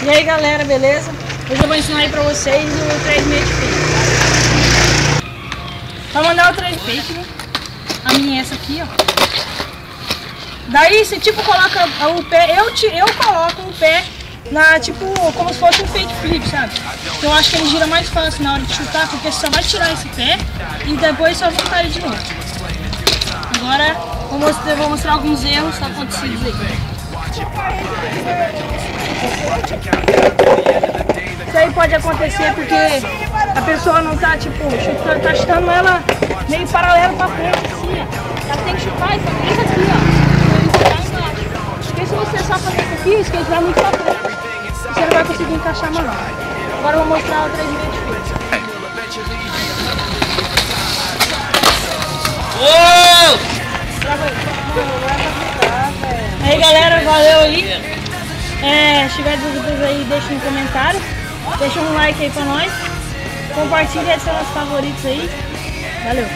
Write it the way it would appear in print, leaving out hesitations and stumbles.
E aí galera, beleza? Hoje eu vou ensinar aí pra vocês o 3/6 fake. Pra mandar o 3 fake, né? A minha é essa aqui, ó. Daí você tipo coloca o pé, eu coloco o pé na tipo, como se fosse um fake flip, sabe? Eu acho que ele gira mais fácil na hora de chutar, porque você só vai tirar esse pé e depois só voltar ele de novo. Agora vou mostrar alguns erros acontecidos aí. Isso aí pode acontecer porque a pessoa não tá tipo chutando, tá chutando ela meio paralelo pra frente, assim, ó. Ela tem que chutar isso aqui, ó. Porque se você só fazer isso aqui, o skate vai muito pra frente. Você não vai conseguir encaixar a manobra. Agora eu vou mostrar o 3/6 fake. Aí galera, valeu aí. Se tiver dúvidas aí, deixa um comentário. Deixa um like aí pra nós. Compartilha e adiciona os favoritos aí. Valeu.